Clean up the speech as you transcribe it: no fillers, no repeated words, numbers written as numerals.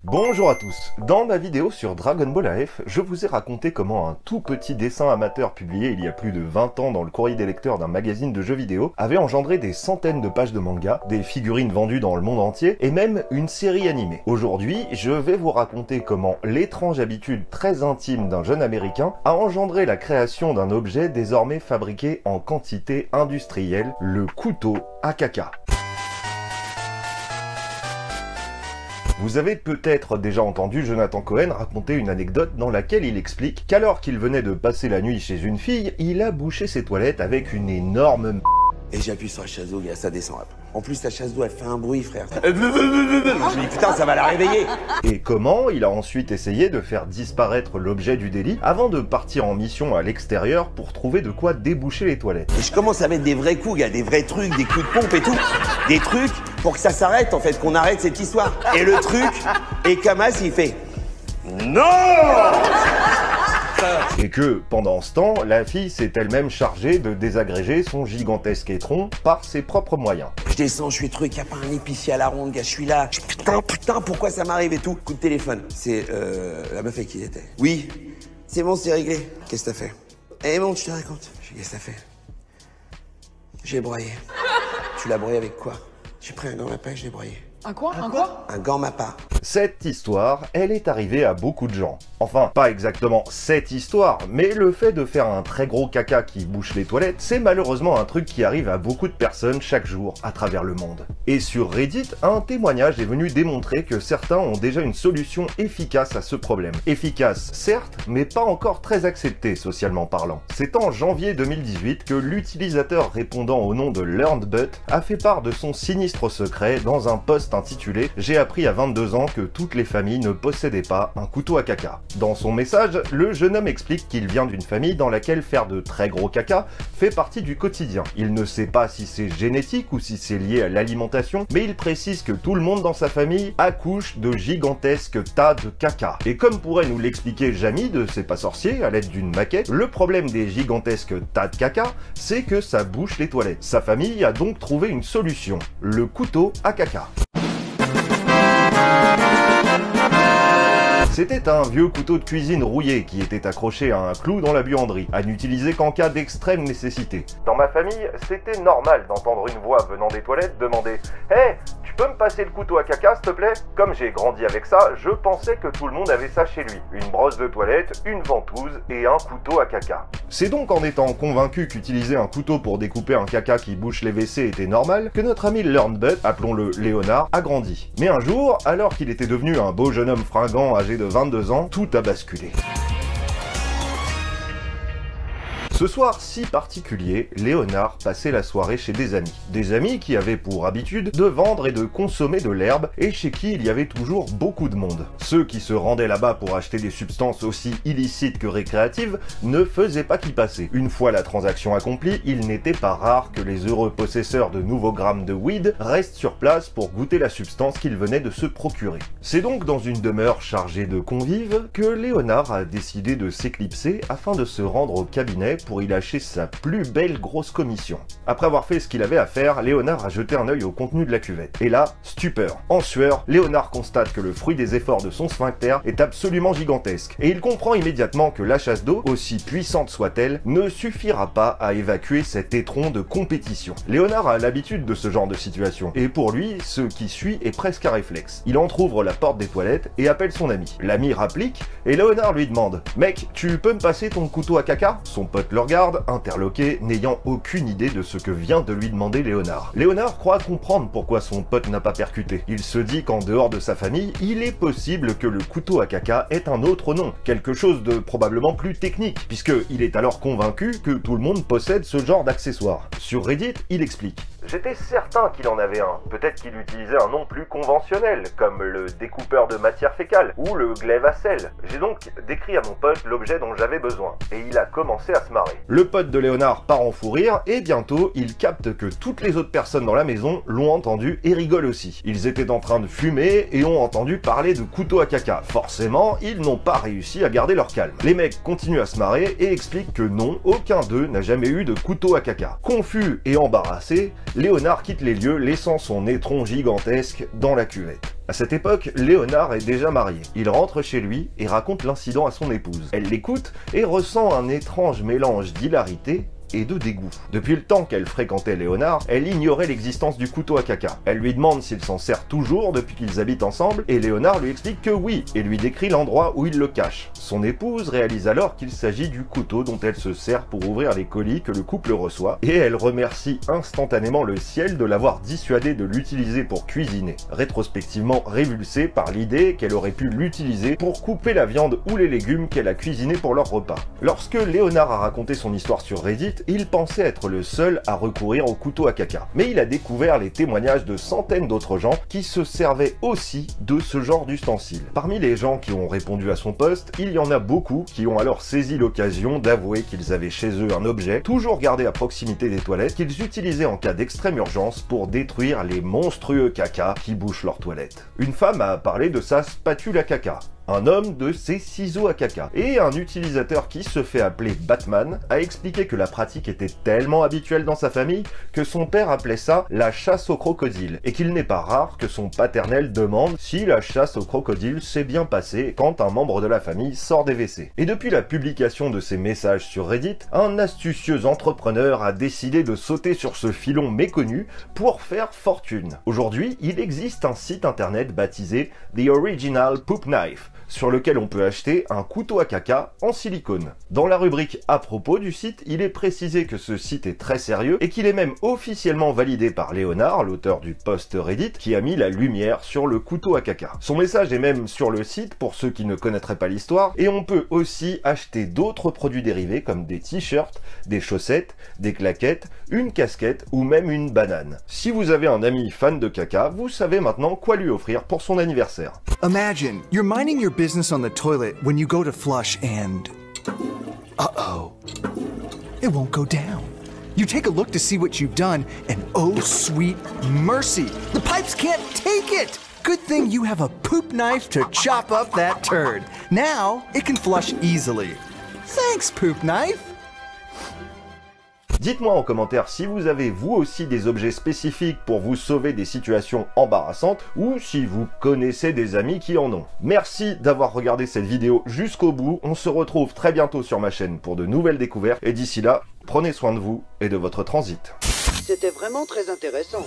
Bonjour à tous, dans ma vidéo sur Dragon Ball AF, je vous ai raconté comment un tout petit dessin amateur publié il y a plus de 20 ans dans le courrier des lecteurs d'un magazine de jeux vidéo avait engendré des centaines de pages de manga, des figurines vendues dans le monde entier et même une série animée. Aujourd'hui, je vais vous raconter comment l'étrange habitude très intime d'un jeune américain a engendré la création d'un objet désormais fabriqué en quantité industrielle, le couteau à caca. Vous avez peut-être déjà entendu Jonathan Cohen raconter une anecdote dans laquelle il explique qu'alors qu'il venait de passer la nuit chez une fille, il a bouché ses toilettes avec une énorme Et j'appuie sur la chasse d'eau, ça descend. En plus, ta chasse d'eau, elle fait un bruit, frère. Je me dis, putain, ça va la réveiller. Et comment il a ensuite essayé de faire disparaître l'objet du délit avant de partir en mission à l'extérieur pour trouver de quoi déboucher les toilettes. Et je commence à mettre des vrais coups, gars, des vrais trucs, des coups de pompe et tout. Des trucs pour que ça s'arrête, en fait, qu'on arrête cette histoire. Et le truc, et Kamas, il fait non. Et que, pendant ce temps, la fille s'est elle-même chargée de désagréger son gigantesque étron par ses propres moyens. Je descends, je suis truc, y'a pas un épicier à la ronde, gars, je suis là. Putain, pourquoi ça m'arrive et tout. Coup de téléphone. C'est la meuf avec qui il était. Oui, c'est bon, c'est réglé. Qu'est-ce que t'as fait? Eh bon, je te raconte. Je dis, qu'est-ce que t'as fait? J'ai broyé. Tu l'as broyé avec quoi? J'ai pris un gant Mappa et je l'ai broyé. Un quoi? Un quoi? Un gant Mappa. Cette histoire, elle est arrivée à beaucoup de gens. Enfin, pas exactement cette histoire, mais le fait de faire un très gros caca qui bouche les toilettes, c'est malheureusement un truc qui arrive à beaucoup de personnes chaque jour à travers le monde. Et sur Reddit, un témoignage est venu démontrer que certains ont déjà une solution efficace à ce problème. Efficace, certes, mais pas encore très acceptée socialement parlant. C'est en janvier 2018 que l'utilisateur répondant au nom de LearnedButt a fait part de son sinistre secret dans un post intitulé « J'ai appris à 22 ans que toutes les familles ne possédaient pas un couteau à caca ». Dans son message, le jeune homme explique qu'il vient d'une famille dans laquelle faire de très gros caca fait partie du quotidien. Il ne sait pas si c'est génétique ou si c'est lié à l'alimentation, mais il précise que tout le monde dans sa famille accouche de gigantesques tas de caca. Et comme pourrait nous l'expliquer Jamie de C'est pas sorcier à l'aide d'une maquette, le problème des gigantesques tas de caca, c'est que ça bouche les toilettes. Sa famille a donc trouvé une solution, le couteau à caca. C'était un vieux couteau de cuisine rouillé qui était accroché à un clou dans la buanderie, à n'utiliser qu'en cas d'extrême nécessité. Dans ma famille, c'était normal d'entendre une voix venant des toilettes demander « Hey, tu peux me passer le couteau à caca, s'il te plaît ?» Comme j'ai grandi avec ça, je pensais que tout le monde avait ça chez lui. Une brosse de toilette, une ventouse et un couteau à caca. C'est donc en étant convaincu qu'utiliser un couteau pour découper un caca qui bouche les WC était normal que notre ami LearnedButt, appelons-le Léonard, a grandi. Mais un jour, alors qu'il était devenu un beau jeune homme fringant âgé de 22 ans, tout a basculé. Ce soir si particulier, Léonard passait la soirée chez des amis. Des amis qui avaient pour habitude de vendre et de consommer de l'herbe et chez qui il y avait toujours beaucoup de monde. Ceux qui se rendaient là-bas pour acheter des substances aussi illicites que récréatives ne faisaient pas qu'y passer. Une fois la transaction accomplie, il n'était pas rare que les heureux possesseurs de nouveaux grammes de weed restent sur place pour goûter la substance qu'ils venaient de se procurer. C'est donc dans une demeure chargée de convives que Léonard a décidé de s'éclipser afin de se rendre au cabinet pour y lâcher sa plus belle grosse commission. Après avoir fait ce qu'il avait à faire, Léonard a jeté un œil au contenu de la cuvette. Et là, stupeur. En sueur, Léonard constate que le fruit des efforts de son sphincter est absolument gigantesque. Et il comprend immédiatement que la chasse d'eau, aussi puissante soit-elle, ne suffira pas à évacuer cet étron de compétition. Léonard a l'habitude de ce genre de situation. Et pour lui, ce qui suit est presque un réflexe. Il entrouvre la porte des toilettes et appelle son ami. L'ami rapplique et Léonard lui demande « Mec, tu peux me passer ton couteau à caca ?» Son pote le regarde, interloqué, n'ayant aucune idée de ce que vient de lui demander Léonard. Léonard croit comprendre pourquoi son pote n'a pas percuté. Il se dit qu'en dehors de sa famille, il est possible que le couteau à caca ait un autre nom, quelque chose de probablement plus technique, puisqu'il est alors convaincu que tout le monde possède ce genre d'accessoire. Sur Reddit, il explique. J'étais certain qu'il en avait un. Peut-être qu'il utilisait un nom plus conventionnel, comme le découpeur de matière fécale, ou le glaive à sel. J'ai donc décrit à mon pote l'objet dont j'avais besoin, et il a commencé à se marrer. Le pote de Léonard part en fou rire, et bientôt, il capte que toutes les autres personnes dans la maison l'ont entendu et rigolent aussi. Ils étaient en train de fumer, et ont entendu parler de couteau à caca. Forcément, ils n'ont pas réussi à garder leur calme. Les mecs continuent à se marrer, et expliquent que non, aucun d'eux n'a jamais eu de couteau à caca. Confus et embarrassés, Léonard quitte les lieux, laissant son étron gigantesque dans la cuvette. À cette époque, Léonard est déjà marié. Il rentre chez lui et raconte l'incident à son épouse. Elle l'écoute et ressent un étrange mélange d'hilarité et de dégoût. Depuis le temps qu'elle fréquentait Léonard, elle ignorait l'existence du couteau à caca. Elle lui demande s'il s'en sert toujours depuis qu'ils habitent ensemble, et Léonard lui explique que oui, et lui décrit l'endroit où il le cache. Son épouse réalise alors qu'il s'agit du couteau dont elle se sert pour ouvrir les colis que le couple reçoit, et elle remercie instantanément le ciel de l'avoir dissuadé de l'utiliser pour cuisiner, rétrospectivement révulsée par l'idée qu'elle aurait pu l'utiliser pour couper la viande ou les légumes qu'elle a cuisinés pour leur repas. Lorsque Léonard a raconté son histoire sur Reddit, il pensait être le seul à recourir au couteau à caca. Mais il a découvert les témoignages de centaines d'autres gens qui se servaient aussi de ce genre d'ustensile. Parmi les gens qui ont répondu à son post, il y en a beaucoup qui ont alors saisi l'occasion d'avouer qu'ils avaient chez eux un objet, toujours gardé à proximité des toilettes, qu'ils utilisaient en cas d'extrême urgence pour détruire les monstrueux caca qui bouchent leurs toilettes. Une femme a parlé de sa spatule à caca. Un homme de ses ciseaux à caca. Et un utilisateur qui se fait appeler Batman a expliqué que la pratique était tellement habituelle dans sa famille que son père appelait ça la chasse au crocodile, et qu'il n'est pas rare que son paternel demande si la chasse au crocodile s'est bien passée quand un membre de la famille sort des WC. Et depuis la publication de ces messages sur Reddit, un astucieux entrepreneur a décidé de sauter sur ce filon méconnu pour faire fortune. Aujourd'hui, il existe un site internet baptisé The Original Poop Knife, sur lequel on peut acheter un couteau à caca en silicone. Dans la rubrique à propos du site, il est précisé que ce site est très sérieux et qu'il est même officiellement validé par Léonard, l'auteur du post Reddit, qui a mis la lumière sur le couteau à caca. Son message est même sur le site pour ceux qui ne connaîtraient pas l'histoire, et on peut aussi acheter d'autres produits dérivés comme des t-shirts, des chaussettes, des claquettes, une casquette ou même une banane. Si vous avez un ami fan de caca, vous savez maintenant quoi lui offrir pour son anniversaire. Imagine, you're minding your business on the toilet when you go to flush and... uh-oh. It won't go down. You take a look to see what you've done, and oh sweet mercy, the pipes can't take it! Good thing you have a poop knife to chop up that turd. Now, it can flush easily. Thanks, poop knife! Dites-moi en commentaire si vous avez vous aussi des objets spécifiques pour vous sauver des situations embarrassantes ou si vous connaissez des amis qui en ont. Merci d'avoir regardé cette vidéo jusqu'au bout. On se retrouve très bientôt sur ma chaîne pour de nouvelles découvertes et d'ici là, prenez soin de vous et de votre transit. C'était vraiment très intéressant.